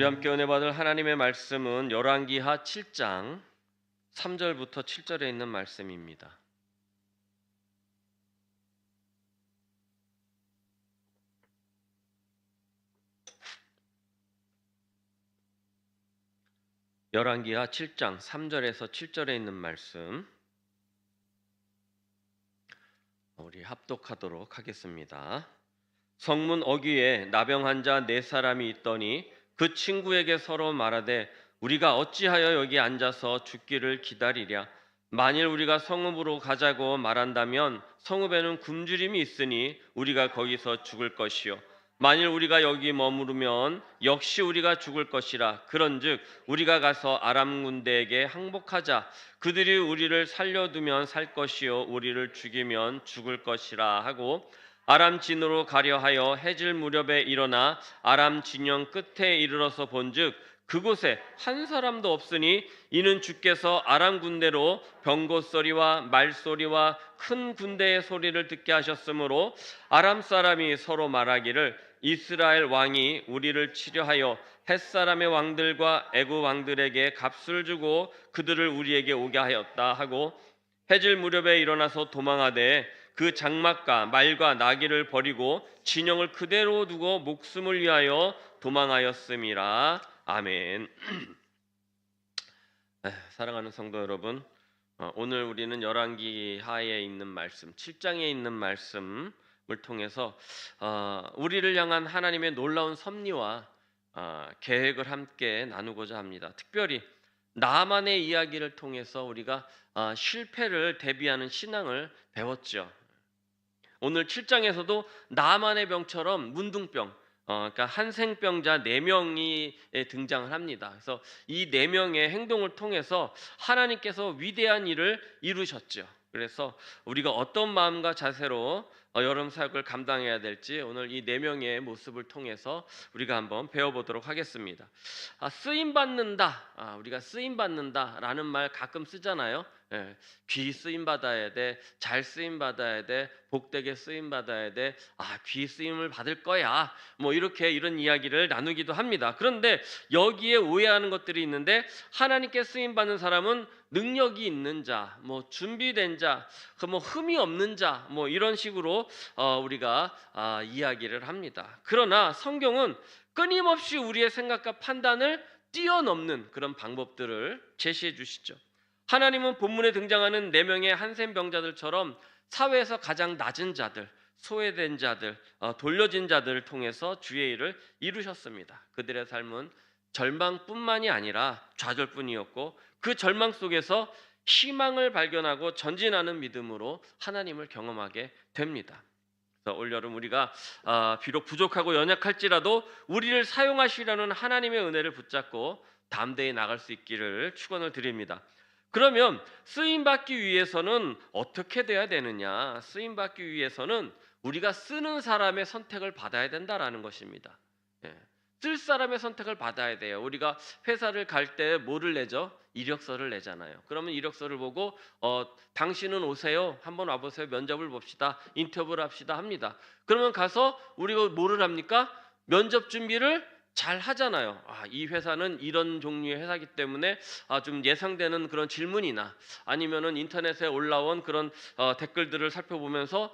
우리 함께 은혜 받을 하나님의 말씀은 열왕기하 7장 3절부터 7절에 있는 말씀입니다. 열왕기하 7장 3절에서 7절에 있는 말씀 우리 합독하도록 하겠습니다. 성문 어귀에 나병 자 4사람이 있더니 그 친구에게 서로 말하되 우리가 어찌하여 여기 앉아서 죽기를 기다리랴. 만일 우리가 성읍으로 가자고 말한다면 성읍에는 굶주림이 있으니 우리가 거기서 죽을 것이요 만일 우리가 여기 머무르면 역시 우리가 죽을 것이라. 그런즉 우리가 가서 아람 군대에게 항복하자. 그들이 우리를 살려두면 살 것이요 우리를 죽이면 죽을 것이라 하고 아람 진으로 가려 하여 해질 무렵에 일어나 아람 진영 끝에 이르러서 본즉 그곳에 한 사람도 없으니 이는 주께서 아람 군대로 병거 소리와 말소리와 큰 군대의 소리를 듣게 하셨으므로 아람 사람이 서로 말하기를 이스라엘 왕이 우리를 치려하여 햇사람의 왕들과 애굽 왕들에게 값을 주고 그들을 우리에게 오게 하였다 하고 해질 무렵에 일어나서 도망하되 그 장막과 말과 나귀를 버리고 진영을 그대로 두고 목숨을 위하여 도망하였음이라. 아멘. 사랑하는 성도 여러분, 오늘 우리는 열왕기하에 있는 말씀, 7장에 있는 말씀을 통해서 우리를 향한 하나님의 놀라운 섭리와 계획을 함께 나누고자 합니다. 특별히 나만의 이야기를 통해서 우리가 실패를 대비하는 신앙을 배웠죠. 오늘 7장에서도 나만의 병처럼 문둥병, 그러니까 한생병자 4명이 등장을 합니다. 그래서 이 4명의 행동을 통해서 하나님께서 위대한 일을 이루셨죠. 그래서 우리가 어떤 마음과 자세로 여름 사역을 감당해야 될지 오늘 이 4명의 모습을 통해서 우리가 한번 배워보도록 하겠습니다. 쓰임받는다, 우리가 쓰임받는다라는 말 가끔 쓰잖아요. 귀 쓰임 받아야 돼, 잘 쓰임 받아야 돼, 복되게 쓰임 받아야 돼, 귀 쓰임을 받을 거야, 뭐 이런 이야기를 나누기도 합니다. 그런데 여기에 오해하는 것들이 있는데 하나님께 쓰임 받는 사람은 능력이 있는 자, 뭐 준비된 자, 뭐 흠이 없는 자, 뭐 이런 식으로 우리가 이야기를 합니다. 그러나 성경은 끊임없이 우리의 생각과 판단을 뛰어넘는 그런 방법들을 제시해 주시죠. 하나님은 본문에 등장하는 4명의 한센병자들처럼 사회에서 가장 낮은 자들, 소외된 자들, 돌려진 자들을 통해서 주의 일을 이루셨습니다. 그들의 삶은 절망뿐만이 아니라 좌절뿐이었고 그 절망 속에서 희망을 발견하고 전진하는 믿음으로 하나님을 경험하게 됩니다. 그래서 올여름 우리가 비록 부족하고 연약할지라도 우리를 사용하시려는 하나님의 은혜를 붙잡고 담대히 나갈 수 있기를 축원을 드립니다. 그러면 쓰임받기 위해서는 어떻게 돼야 되느냐? 쓰임받기 위해서는 우리가 쓰는 사람의 선택을 받아야 된다라는 것입니다. 쓸 사람의 선택을 받아야 돼요. 우리가 회사를 갈 때 뭐를 내죠? 이력서를 내잖아요. 그러면 이력서를 보고 당신은 오세요. 한번 와보세요. 면접을 봅시다. 인터뷰를 합시다 합니다. 그러면 가서 우리가 뭐를 합니까? 면접 준비를 잘 하잖아요. 이 회사는 이런 종류의 회사이기 때문에 좀 예상되는 그런 질문이나 아니면은 인터넷에 올라온 그런 댓글들을 살펴보면서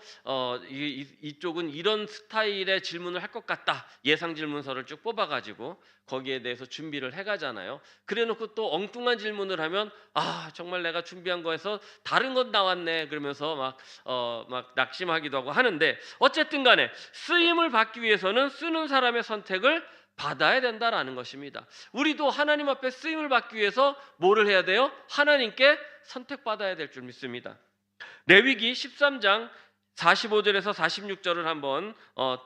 이쪽은 이런 스타일의 질문을 할 것 같다. 예상 질문서를 쭉 뽑아가지고 거기에 대해서 준비를 해가잖아요. 그래놓고 또 엉뚱한 질문을 하면 정말 내가 준비한 거에서 다른 것 나왔네. 그러면서 막 낙심하기도 하고 하는데 어쨌든 간에 쓰임을 받기 위해서는 쓰는 사람의 선택을 받아야 된다라는 것입니다. 우리도 하나님 앞에 쓰임을 받기 위해서 뭐를 해야 돼요? 하나님께 선택받아야 될 줄 믿습니다. 레위기 13장 45절에서 46절을 한번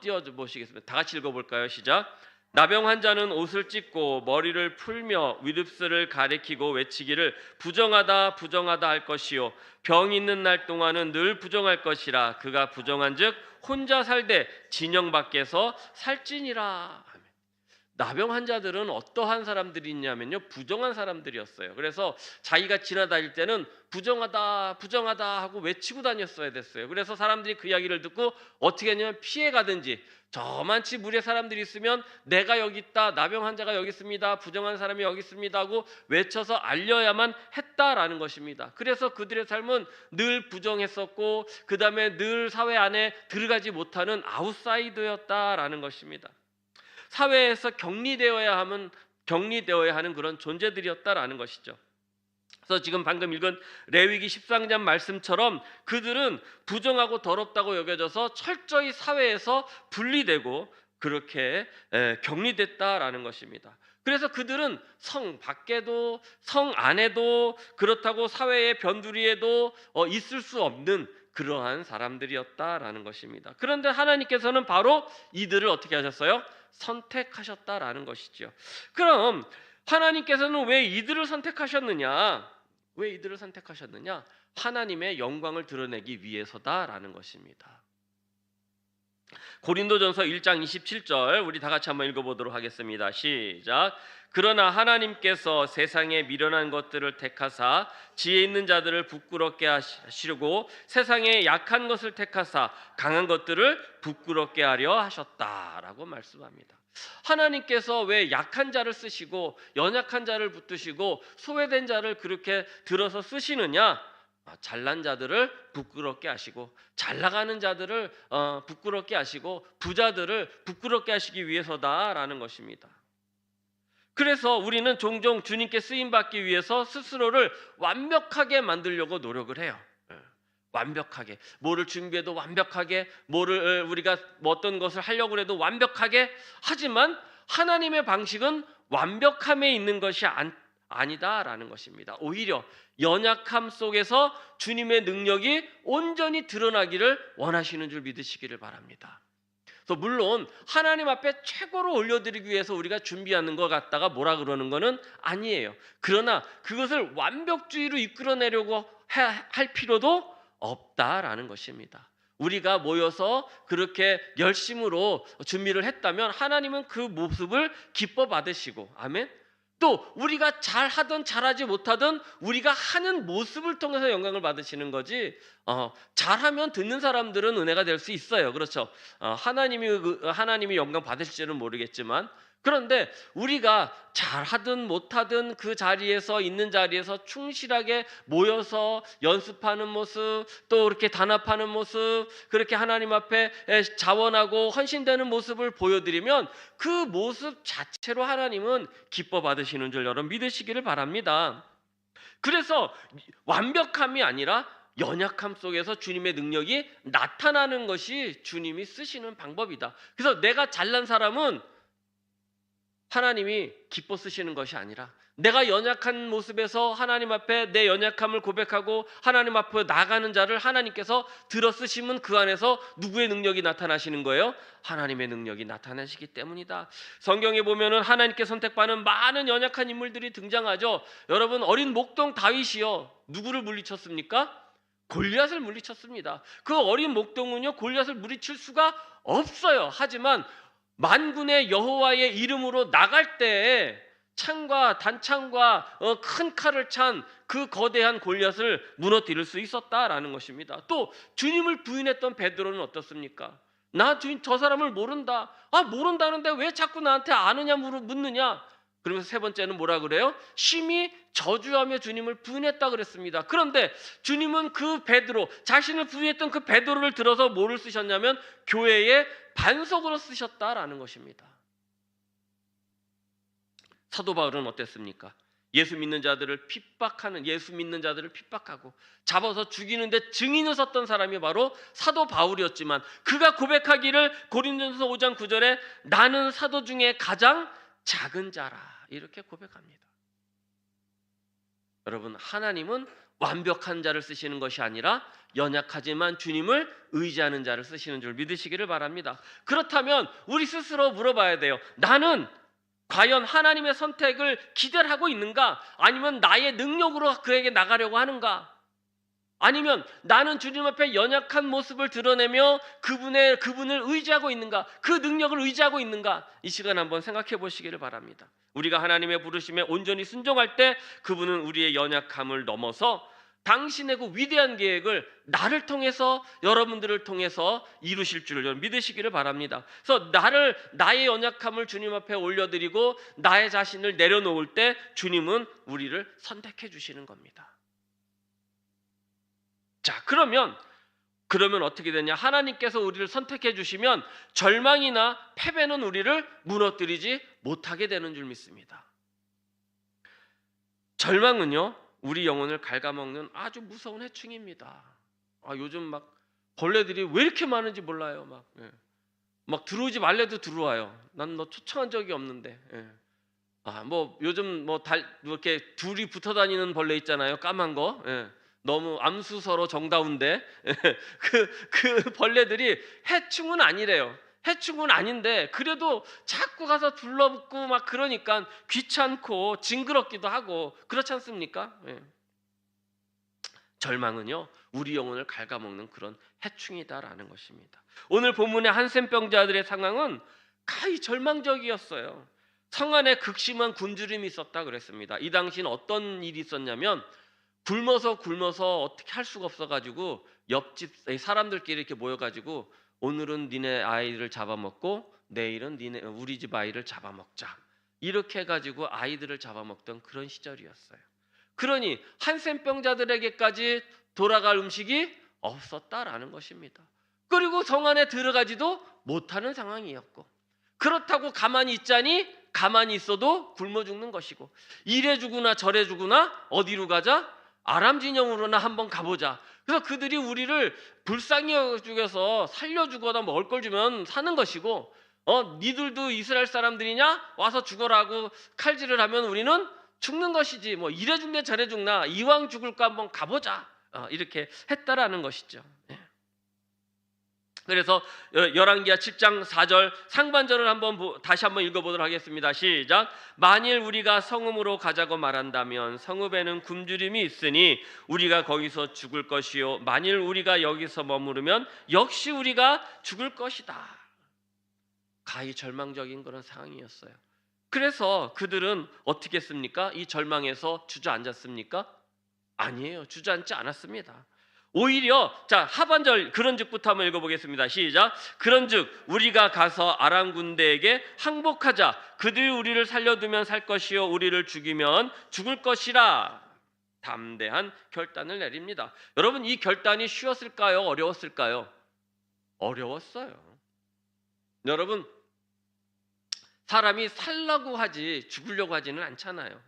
띄워보시겠습니다. 다 같이 읽어볼까요? 시작. 나병 자는 옷을 찢고 머리를 풀며 윗입술을 가리키고 외치기를 부정하다 부정하다 할 것이요 병 있는 날 동안은 늘 부정할 것이라. 그가 부정한즉 혼자 살되 진영 밖에서 살찌니라. 나병 환자들은 어떠한 사람들이냐면요, 부정한 사람들이었어요. 그래서 자기가 지나다닐 때는 부정하다 부정하다 하고 외치고 다녔어야 됐어요. 그래서 사람들이 그 이야기를 듣고 어떻게 했냐면 피해 가든지, 저만치 무리의 사람들이 있으면 내가 여기 있다, 나병 환자가 여기 있습니다, 부정한 사람이 여기 있습니다 하고 외쳐서 알려야만 했다라는 것입니다. 그래서 그들의 삶은 늘 부정했었고, 그 다음에 늘 사회 안에 들어가지 못하는 아웃사이더였다라는 것입니다. 사회에서 격리되어야 하는 그런 존재들이었다라는 것이죠. 그래서 지금 방금 읽은 레위기 13장 말씀처럼 그들은 부정하고 더럽다고 여겨져서 철저히 사회에서 분리되고 그렇게 격리됐다라는 것입니다. 그래서 그들은 성 밖에도 성 안에도 그렇다고 사회의 변두리에도 있을 수 없는 그러한 사람들이었다라는 것입니다. 그런데 하나님께서는 바로 이들을 어떻게 하셨어요? 선택하셨다라는 것이죠. 그럼 하나님께서는 왜 이들을 선택하셨느냐? 왜 이들을 선택하셨느냐? 하나님의 영광을 드러내기 위해서다라는 것입니다. 고린도전서 1장 27절 우리 다 같이 한번 읽어보도록 하겠습니다. 시작. 그러나 하나님께서 세상에 미련한 것들을 택하사 지혜 있는 자들을 부끄럽게 하시려고 세상에 약한 것을 택하사 강한 것들을 부끄럽게 하려 하셨다라고 말씀합니다. 하나님께서 왜 약한 자를 쓰시고 연약한 자를 붙드시고 소외된 자를 그렇게 들어서 쓰시느냐? 잘난 자들을 부끄럽게 하시고 잘 나가는 자들을 부끄럽게 하시고 부자들을 부끄럽게 하시기 위해서다라는 것입니다. 그래서 우리는 종종 주님께 쓰임받기 위해서 스스로를 완벽하게 만들려고 노력을 해요. 완벽하게, 뭐를 준비해도 완벽하게, 뭐를 우리가 어떤 것을 하려고 해도 완벽하게. 하지만 하나님의 방식은 완벽함에 있는 것이 아니다라는 것입니다. 오히려 연약함 속에서 주님의 능력이 온전히 드러나기를 원하시는 줄 믿으시기를 바랍니다. 그래서 물론 하나님 앞에 최고로 올려드리기 위해서 우리가 준비하는 것 같다가 뭐라 그러는 거는 아니에요. 그러나 그것을 완벽주의로 이끌어내려고 할 필요도 없다라는 것입니다. 우리가 모여서 그렇게 열심으로 준비를 했다면 하나님은 그 모습을 기뻐 받으시고, 아멘. 또 우리가 잘하든 잘하지 못하든 우리가 하는 모습을 통해서 영광을 받으시는 거지, 잘하면 듣는 사람들은 은혜가 될 수 있어요. 그렇죠. 하나님이 영광 받으실지는 모르겠지만, 그런데 우리가 잘하든 못하든 그 자리에서 있는 자리에서 충실하게 모여서 연습하는 모습, 또 이렇게 단합하는 모습, 그렇게 하나님 앞에 자원하고 헌신되는 모습을 보여드리면 그 모습 자체로 하나님은 기뻐 받으시는 줄 여러분 믿으시기를 바랍니다. 그래서 완벽함이 아니라 연약함 속에서 주님의 능력이 나타나는 것이 주님이 쓰시는 방법이다. 그래서 내가 잘난 사람은 하나님이 기뻐 쓰시는 것이 아니라 내가 연약한 모습에서 하나님 앞에 내 연약함을 고백하고 하나님 앞에 나가는 자를 하나님께서 들어 쓰시면 그 안에서 누구의 능력이 나타나시는 거예요? 하나님의 능력이 나타나시기 때문이다. 성경에 보면은 하나님께 선택받는 많은 연약한 인물들이 등장하죠. 여러분, 어린 목동 다윗이요, 누구를 물리쳤습니까? 골리앗을 물리쳤습니다. 그 어린 목동은요 골리앗을 물리칠 수가 없어요. 하지만 만군의 여호와의 이름으로 나갈 때에 창과 단창과 큰 칼을 찬 그 거대한 골리앗을 무너뜨릴 수 있었다라는 것입니다. 또 주님을 부인했던 베드로는 어떻습니까? 나 주인 저 사람을 모른다. 모른다는데 왜 자꾸 나한테 아느냐 묻느냐. 그러면서 세 번째는 뭐라 그래요? 심히 저주하며 주님을 부인했다 그랬습니다. 그런데 주님은 그 베드로, 자신을 부인했던 그 베드로를 들어서 뭐를 쓰셨냐면 교회의 반석으로 쓰셨다라는 것입니다. 사도 바울은 어땠습니까? 예수 믿는 자들을 핍박하고 잡아서 죽이는데 증인을 섰던 사람이 바로 사도 바울이었지만, 그가 고백하기를 고린도전서 5장 9절에 나는 사도 중에 가장 작은 자라 이렇게 고백합니다. 여러분, 하나님은 완벽한 자를 쓰시는 것이 아니라 연약하지만 주님을 의지하는 자를 쓰시는 줄 믿으시기를 바랍니다. 그렇다면 우리 스스로 물어봐야 돼요. 나는 과연 하나님의 선택을 기대를 하고 있는가? 아니면 나의 능력으로 그에게 나가려고 하는가? 아니면 나는 주님 앞에 연약한 모습을 드러내며 그분을 의지하고 있는가? 그 능력을 의지하고 있는가? 이 시간 한번 생각해 보시기를 바랍니다. 우리가 하나님의 부르심에 온전히 순종할 때 그분은 우리의 연약함을 넘어서 당신의 그 위대한 계획을 나를 통해서, 여러분들을 통해서 이루실 줄을 믿으시기를 바랍니다. 그래서 나의 연약함을 주님 앞에 올려드리고 나의 자신을 내려놓을 때 주님은 우리를 선택해 주시는 겁니다. 자, 그러면 어떻게 되냐? 하나님께서 우리를 선택해 주시면 절망이나 패배는 우리를 무너뜨리지 못하게 되는 줄 믿습니다. 절망은요, 우리 영혼을 갉아먹는 아주 무서운 해충입니다. 요즘 막 벌레들이 왜 이렇게 많은지 몰라요. 막 들어오지 말래도 들어와요. 난 너 초청한 적이 없는데. 요즘 이렇게 둘이 붙어 다니는 벌레 있잖아요. 까만 거. 너무 암수서로 정다운데 그 벌레들이 해충은 아니래요. 해충은 아닌데 그래도 자꾸 가서 둘러붙고 막 그러니까 귀찮고 징그럽기도 하고 그렇지 않습니까? 절망은요, 우리 영혼을 갉아먹는 그런 해충이다라는 것입니다. 오늘 본문의 한센병자들의 상황은 가히 절망적이었어요. 성 안에 극심한 굶주림이 있었다 그랬습니다. 이 당시는 어떤 일이 있었냐면 굶어서 어떻게 할 수가 없어가지고 옆집 사람들끼리 이렇게 모여가지고 오늘은 니네 아이를 잡아먹고 내일은 우리 집 아이를 잡아먹자, 이렇게 해가지고 아이들을 잡아먹던 그런 시절이었어요. 그러니 한센병자들에게까지 돌아갈 음식이 없었다라는 것입니다. 그리고 성 안에 들어가지도 못하는 상황이었고, 그렇다고 가만히 있자니 가만히 있어도 굶어 죽는 것이고, 이래 주구나 저래 주구나 어디로 가자? 아람 진영으로나 한번 가보자. 그래서 그들이 우리를 불쌍히 여겨서 살려주거나 먹을 걸 주면 사는 것이고, 니들도 이스라엘 사람들이냐? 와서 죽어라고 칼질을 하면 우리는 죽는 것이지. 이래 죽네 저래 죽나 이왕 죽을까 한번 가보자. 이렇게 했다라는 것이죠. 그래서 열왕기하 7장 4절 상반절을 다시 한번 읽어보도록 하겠습니다. 시작. 만일 우리가 성읍으로 가자고 말한다면 성읍에는 굶주림이 있으니 우리가 거기서 죽을 것이요, 만일 우리가 여기서 머무르면 역시 우리가 죽을 것이다. 가히 절망적인 그런 상황이었어요. 그래서 그들은 어떻게 했습니까? 이 절망에서 주저앉았습니까? 아니에요. 주저앉지 않았습니다. 오히려 하반절 그런즉부터 한번 읽어보겠습니다. 시작. 그런즉 우리가 가서 아람 군대에게 항복하자. 그들이 우리를 살려두면 살 것이요 우리를 죽이면 죽을 것이라. 담대한 결단을 내립니다. 여러분, 이 결단이 쉬웠을까요? 어려웠을까요? 어려웠어요. 여러분, 사람이 살라고 하지 죽으려고 하지는 않잖아요.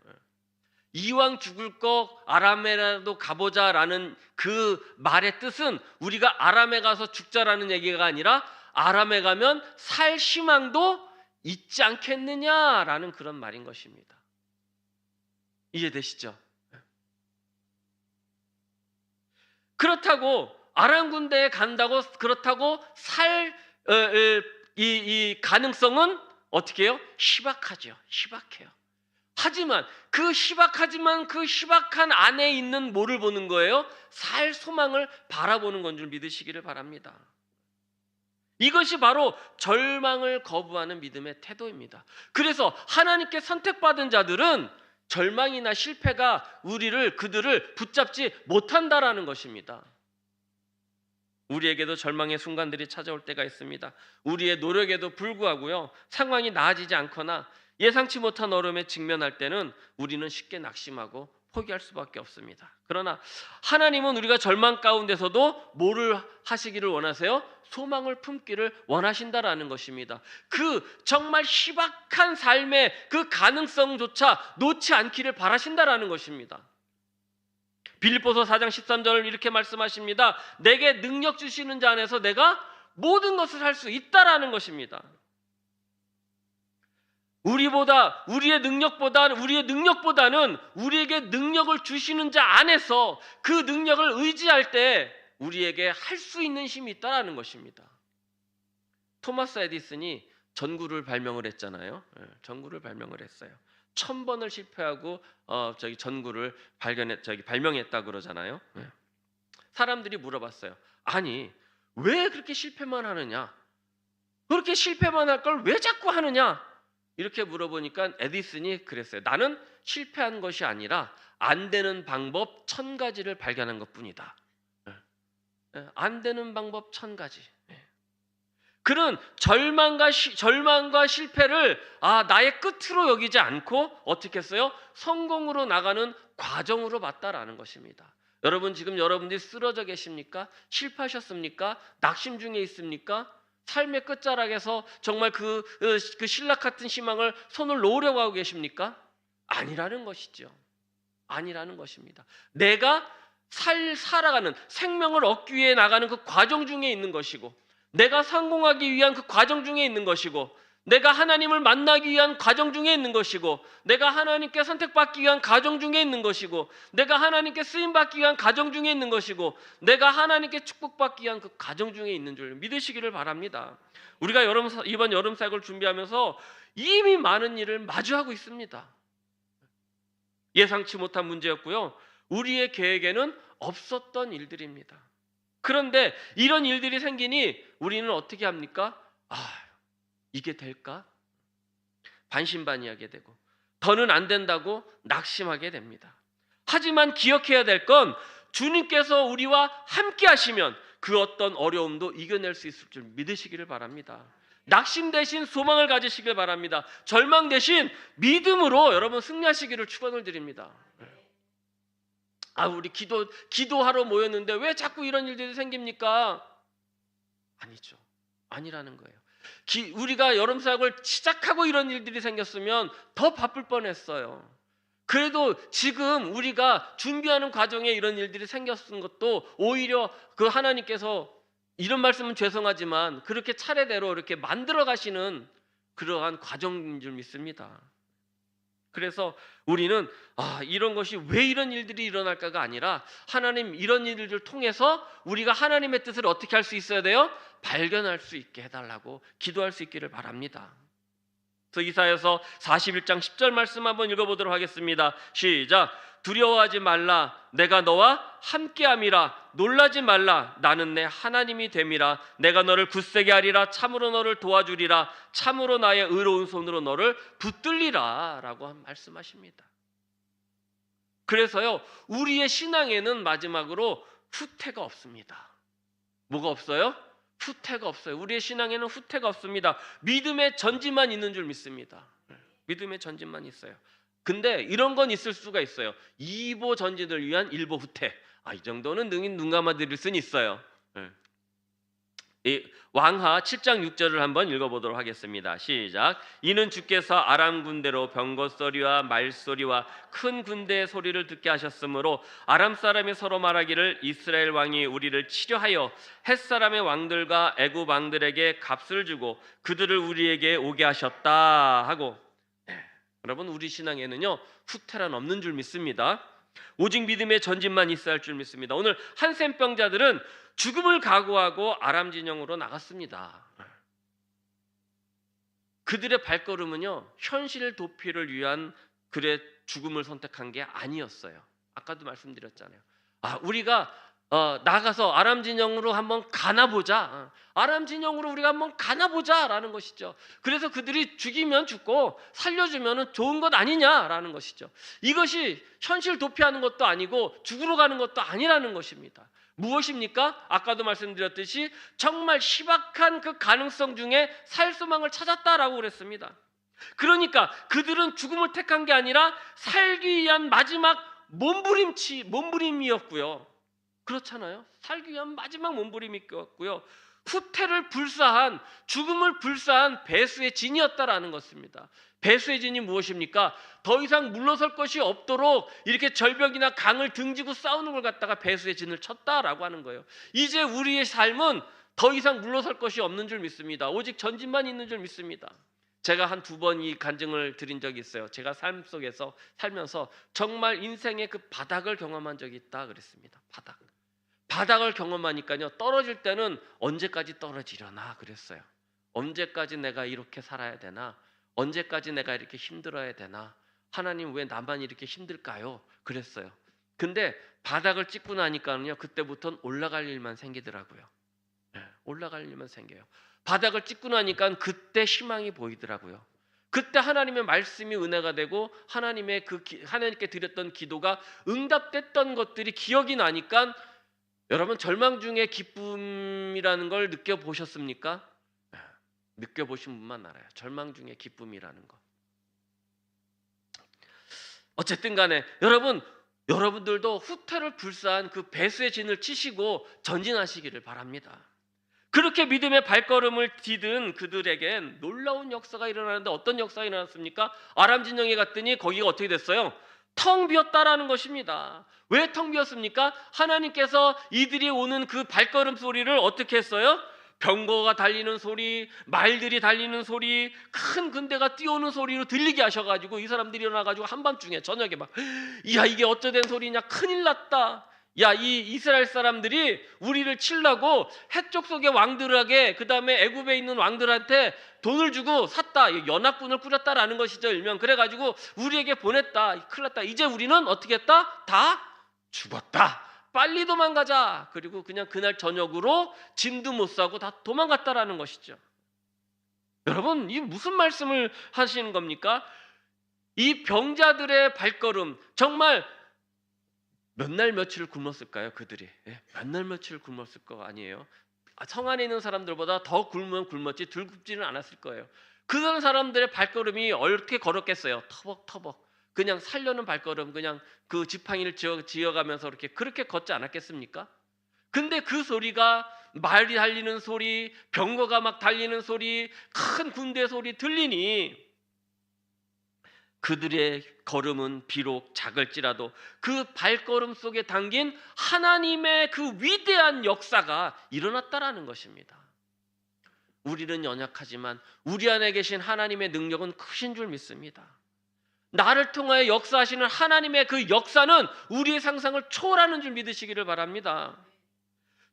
이왕 죽을 거 아람에라도 가보자라는 그 말의 뜻은 우리가 아람에 가서 죽자라는 얘기가 아니라 아람에 가면 살 희망도 있지 않겠느냐라는 그런 말인 것입니다. 이해되시죠? 그렇다고 아람 군대에 간다고 그렇다고 살 이 가능성은 어떻게 해요? 희박하죠. 희박해요. 하지만 그 희박한 안에 있는 뭐를 보는 거예요? 살 소망을 바라보는 건 줄 믿으시기를 바랍니다. 이것이 바로 절망을 거부하는 믿음의 태도입니다. 그래서 하나님께 선택받은 자들은 절망이나 실패가 그들을 붙잡지 못한다라는 것입니다. 우리에게도 절망의 순간들이 찾아올 때가 있습니다. 우리의 노력에도 불구하고요, 상황이 나아지지 않거나 예상치 못한 어려움에 직면할 때는 우리는 쉽게 낙심하고 포기할 수밖에 없습니다. 그러나 하나님은 우리가 절망 가운데서도 뭐를 하시기를 원하세요? 소망을 품기를 원하신다라는 것입니다. 그 정말 희박한 삶의 그 가능성조차 놓지 않기를 바라신다라는 것입니다. 빌립보서 4장 13절 이렇게 말씀하십니다. 내게 능력 주시는 자 안에서 내가 모든 것을 할 수 있다라는 것입니다. 우리의 능력보다는 우리에게 능력을 주시는 자 안에서 그 능력을 의지할 때 우리에게 할 수 있는 힘이 있다라는 것입니다. 토마스 에디슨이 전구를 발명을 했잖아요. 전구를 발명을 했어요. 1000번을 실패하고 전구를 발명했다 그러잖아요. 사람들이 물어봤어요. 아니, 왜 그렇게 실패만 하느냐? 그렇게 실패만 할 걸 왜 자꾸 하느냐? 이렇게 물어보니까 에디슨이 그랬어요. 나는 실패한 것이 아니라 안 되는 방법 1000가지를 발견한 것뿐이다. 안 되는 방법 1000가지. 그런 절망과 실패를 나의 끝으로 여기지 않고 어떻게 했어요? 성공으로 나가는 과정으로 봤다라는 것입니다. 여러분, 지금 여러분들이 쓰러져 계십니까? 실패하셨습니까? 낙심 중에 있습니까? 삶의 끝자락에서 정말 그 신락 같은 희망을 손을 놓으려고 하고 계십니까? 아니라는 것이죠. 아니라는 것입니다. 내가 살아가는 생명을 얻기 위해 나가는 그 과정 중에 있는 것이고, 내가 성공하기 위한 그 과정 중에 있는 것이고, 내가 하나님을 만나기 위한 과정 중에 있는 것이고, 내가 하나님께 선택받기 위한 과정 중에 있는 것이고, 내가 하나님께 쓰임받기 위한 과정 중에 있는 것이고, 내가 하나님께 축복받기 위한 그 과정 중에 있는 줄 믿으시기를 바랍니다. 우리가 이번 여름 사역을 준비하면서 이미 많은 일을 마주하고 있습니다. 예상치 못한 문제였고요, 우리의 계획에는 없었던 일들입니다. 그런데 이런 일들이 생기니 우리는 어떻게 합니까? 이게 될까? 반신반의하게 되고, 더는 안 된다고 낙심하게 됩니다. 하지만 기억해야 될 건, 주님께서 우리와 함께 하시면 그 어떤 어려움도 이겨낼 수 있을 줄 믿으시기를 바랍니다. 낙심 대신 소망을 가지시길 바랍니다. 절망 대신 믿음으로 여러분 승리하시기를 축원을 드립니다. 우리 기도하러 모였는데 왜 자꾸 이런 일들이 생깁니까? 아니죠. 아니라는 거예요. 우리가 여름 사역을 시작하고 이런 일들이 생겼으면 더 바쁠 뻔했어요. 그래도 지금 우리가 준비하는 과정에 이런 일들이 생겼은 것도 오히려 그 하나님께서, 이런 말씀은 죄송하지만 그렇게 차례대로 이렇게 만들어 가시는 그러한 과정인 줄 믿습니다. 그래서 우리는 이런 것이 왜 이런 일들이 일어날까가 아니라, 하나님 이런 일들을 통해서 우리가 하나님의 뜻을 어떻게 할 수 있어야 돼요? 발견할 수 있게 해달라고 기도할 수 있기를 바랍니다. 그래서 이사야서 41장 10절 말씀 한번 읽어보도록 하겠습니다. 시작. 두려워하지 말라, 내가 너와 함께함이라. 놀라지 말라, 나는 내 하나님이 됨이라. 내가 너를 굳세게 하리라. 참으로 너를 도와주리라. 참으로 나의 의로운 손으로 너를 붙들리라 라고 말씀하십니다. 그래서요, 우리의 신앙에는 마지막으로 후퇴가 없습니다. 뭐가 없어요? 후퇴가 없어요. 우리의 신앙에는 후퇴가 없습니다. 믿음의 전진만 있는 줄 믿습니다. 믿음의 전진만 있어요. 근데 이런 건 있을 수가 있어요. 2보 전진을 위한 1보 후퇴. 이 정도는 능히 눈 감아 드릴 수는 있어요. 이 왕하 7장 6절을 한번 읽어보도록 하겠습니다. 시작. 이는 주께서 아람 군대로 병거 소리와 말소리와 큰 군대의 소리를 듣게 하셨으므로 아람 사람이 서로 말하기를, 이스라엘 왕이 우리를 치려하여 헷 사람의 왕들과 애굽 왕들에게 값을 주고 그들을 우리에게 오게 하셨다 하고. 여러분, 우리 신앙에는요, 후퇴란 없는 줄 믿습니다. 오직 믿음의 전진만 있어야 할 줄 믿습니다. 오늘 한센병자들은 죽음을 각오하고 아람 진영으로 나갔습니다. 그들의 발걸음은요, 현실 도피를 위한 죽음을 선택한 게 아니었어요. 아까도 말씀드렸잖아요. 우리가 나가서 아람 진영으로 한번 가나보자. 아람 진영으로 우리가 한번 가나보자라는 것이죠. 그래서 그들이 죽이면 죽고 살려주면 좋은 것 아니냐라는 것이죠. 이것이 현실 도피하는 것도 아니고 죽으러 가는 것도 아니라는 것입니다. 무엇입니까? 아까도 말씀드렸듯이 정말 희박한 그 가능성 중에 살 소망을 찾았다라고 그랬습니다. 그러니까 그들은 죽음을 택한 게 아니라 살기 위한 마지막 몸부림이었고요. 그렇잖아요. 살기 위한 마지막 몸부림이었고요. 후퇴를 불사한, 죽음을 불사한 배수의 진이었다라는 것입니다. 배수의 진이 무엇입니까? 더 이상 물러설 것이 없도록 이렇게 절벽이나 강을 등지고 싸우는 걸 갖다가 배수의 진을 쳤다라고 하는 거예요. 이제 우리의 삶은 더 이상 물러설 것이 없는 줄 믿습니다. 오직 전진만 있는 줄 믿습니다. 제가 한 2번 이 간증을 드린 적이 있어요. 제가 삶 속에서 살면서 정말 인생의 그 바닥을 경험한 적이 있다 그랬습니다. 바닥을 경험하니까요, 떨어질 때는 언제까지 떨어지려나 그랬어요. 언제까지 내가 이렇게 살아야 되나? 언제까지 내가 이렇게 힘들어야 되나? 하나님 왜 나만 이렇게 힘들까요? 그랬어요. 근데 바닥을 찍고 나니까는요, 그때부터는 올라갈 일만 생기더라고요. 올라갈 일만 생겨요. 바닥을 찍고 나니까 그때 희망이 보이더라고요. 그때 하나님의 말씀이 은혜가 되고 하나님의 하나님께 드렸던 기도가 응답됐던 것들이 기억이 나니까, 여러분 절망 중에 기쁨이라는 걸 느껴보셨습니까? 느껴보신 분만 알아요. 절망 중에 기쁨이라는 거. 어쨌든 간에 여러분들도 후퇴를 불사한 그 배수의 진을 치시고 전진하시기를 바랍니다. 그렇게 믿음의 발걸음을 디딘 그들에겐 놀라운 역사가 일어나는데, 어떤 역사가 일어났습니까? 아람 진영에 갔더니 거기가 어떻게 됐어요? 텅 비었다라는 것입니다. 왜 텅 비었습니까? 하나님께서 이들이 오는 그 발걸음 소리를 어떻게 했어요? 병거가 달리는 소리, 말들이 달리는 소리, 큰 군대가 뛰어오는 소리로 들리게 하셔가지고 이 사람들이 일어나가지고 한밤중에 저녁에 막, 야 이게 어쩌된 소리냐, 큰일 났다. 야, 이 이스라엘 사람들이 우리를 치려고 해쪽 속의 왕들에게, 그 다음에 애굽에 있는 왕들한테 돈을 주고 샀다, 연합군을 꾸렸다라는 것이죠, 일명. 그래가지고 우리에게 보냈다, 큰일 났다, 이제 우리는 어떻게 했다? 다 죽었다, 빨리 도망가자. 그리고 그냥 그날 저녁으로 짐도 못 싸고 다 도망갔다라는 것이죠. 여러분, 이 무슨 말씀을 하시는 겁니까? 이 병자들의 발걸음, 정말 몇 날 며칠을 굶었을까요? 그들이 몇 날 며칠을 굶었을 거 아니에요? 성 안에 있는 사람들보다 더 굶으면 굶었지 덜 굶지는 않았을 거예요. 그런 사람들의 발걸음이 어떻게 걸었겠어요? 터벅터벅, 그냥 살려는 발걸음, 그냥 그 지팡이를 지어가면서 그렇게 걷지 않았겠습니까? 근데 그 소리가, 말이 달리는 소리, 병거가 막 달리는 소리, 큰 군대 소리 들리니 그들의 걸음은 비록 작을지라도 그 발걸음 속에 담긴 하나님의 그 위대한 역사가 일어났다라는 것입니다. 우리는 연약하지만 우리 안에 계신 하나님의 능력은 크신 줄 믿습니다. 나를 통하여 역사하시는 하나님의 그 역사는 우리의 상상을 초월하는 줄 믿으시기를 바랍니다.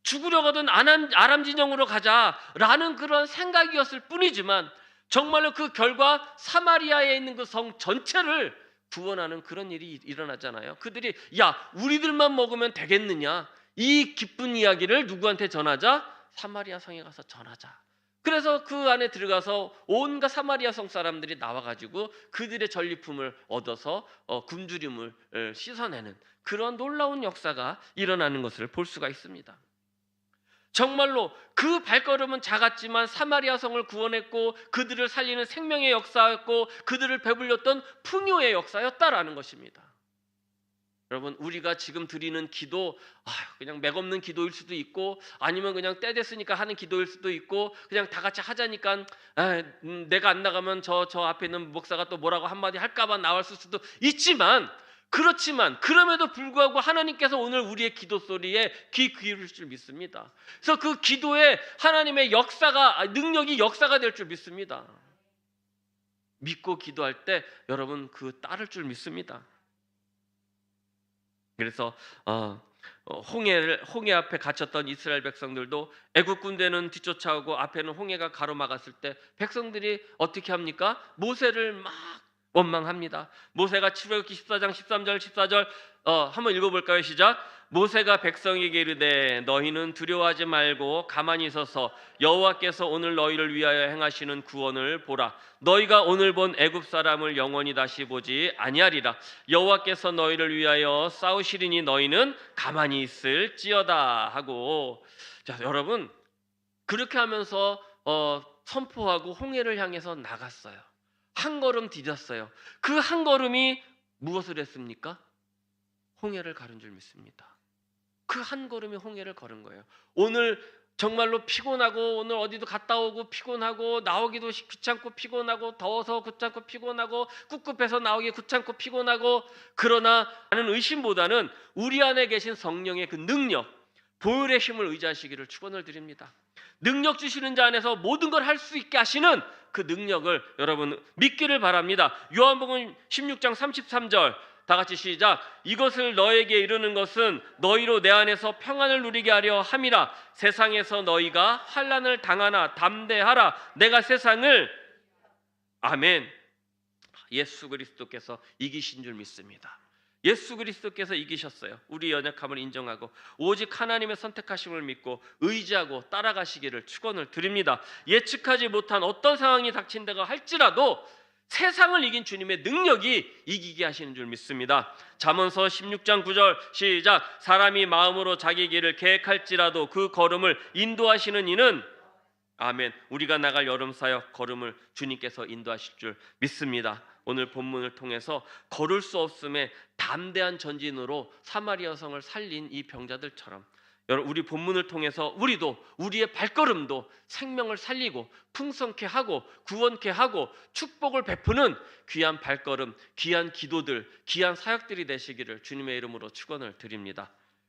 죽으려거든 아람 진영으로 가자라는 그런 생각이었을 뿐이지만, 정말로 그 결과 사마리아에 있는 그 성 전체를 구원하는 그런 일이 일어나잖아요. 그들이, 야 우리들만 먹으면 되겠느냐, 이 기쁜 이야기를 누구한테 전하자? 사마리아 성에 가서 전하자. 그래서 그 안에 들어가서 온갖 사마리아 성 사람들이 나와가지고 그들의 전리품을 얻어서 굶주림을 씻어내는 그런 놀라운 역사가 일어나는 것을 볼 수가 있습니다. 정말로 그 발걸음은 작았지만 사마리아 성을 구원했고 그들을 살리는 생명의 역사였고 그들을 배불렸던 풍요의 역사였다라는 것입니다. 여러분, 우리가 지금 드리는 기도, 그냥 맥없는 기도일 수도 있고, 아니면 그냥 때 됐으니까 하는 기도일 수도 있고, 그냥 다 같이 하자니까 내가 안 나가면 저 앞에 있는 목사가 또 뭐라고 한마디 할까봐 나왔을 수도 있지만, 그렇지만 그럼에도 불구하고 하나님께서 오늘 우리의 기도 소리에 귀 기울일 줄 믿습니다. 그래서 그 기도에 하나님의 역사가, 능력이 역사가 될 줄 믿습니다. 믿고 기도할 때 여러분 그 따를 줄 믿습니다. 그래서 홍해 앞에 갇혔던 이스라엘 백성들도 애굽 군대는 뒤쫓아오고 앞에는 홍해가 가로막았을 때 백성들이 어떻게 합니까? 모세를 막 원망합니다. 모세가 출애굽기 14장 13절 14절 한번 읽어볼까요? 시작. 모세가 백성에게 이르되 너희는 두려워하지 말고 가만히 서서 여호와께서 오늘 너희를 위하여 행하시는 구원을 보라. 너희가 오늘 본 애굽 사람을 영원히 다시 보지 아니하리라. 여호와께서 너희를 위하여 싸우시리니 너희는 가만히 있을지어다 하고, 자 여러분, 그렇게 하면서 선포하고 홍해를 향해서 나갔어요. 한 걸음 디뎠어요. 그 한 걸음이 무엇을 했습니까? 홍해를 가른 줄 믿습니다. 그 한 걸음이 홍해를 걸은 거예요. 오늘 정말로 피곤하고, 오늘 어디도 갔다 오고 피곤하고, 나오기도 귀찮고 피곤하고, 더워서 귀찮고 피곤하고, 꿉꿉해서 나오기 귀찮고 피곤하고, 그러나 나는 의심보다는 우리 안에 계신 성령의 그 능력, 보혈의 힘을 의지하시기를 축원을 드립니다. 능력 주시는 자 안에서 모든 걸 할 수 있게 하시는 그 능력을 여러분 믿기를 바랍니다. 요한복음 16장 33절 다 같이 시작. 이것을 너에게 이르는 것은 너희로 내 안에서 평안을 누리게 하려 함이라. 세상에서 너희가 환난을 당하나 담대하라. 내가 세상을, 아멘, 예수 그리스도께서 이기신 줄 믿습니다. 예수 그리스도께서 이기셨어요. 우리 연약함을 인정하고 오직 하나님의 선택하심을 믿고 의지하고 따라가시기를 축원을 드립니다. 예측하지 못한 어떤 상황이 닥친다고 할지라도 세상을 이긴 주님의 능력이 이기게 하시는 줄 믿습니다. 잠언서 16장 9절 시작. 사람이 마음으로 자기 길을 계획할지라도 그 걸음을 인도하시는 이는 아멘. 우리가 나갈 여름 사역 걸음을 주님께서 인도하실 줄 믿습니다. 오늘 본문을 통해서 걸을 수 없음에 담대한 전진으로 사마리아 여성을 살린 이 병자들처럼 여러분, 우리 본문을 통해서 우리도 우리의 발걸음도 생명을 살리고 풍성케 하고 구원케 하고 축복을 베푸는 귀한 발걸음, 귀한 기도들, 귀한 사역들이 되시기를 주님의 이름으로 축원을 드립니다.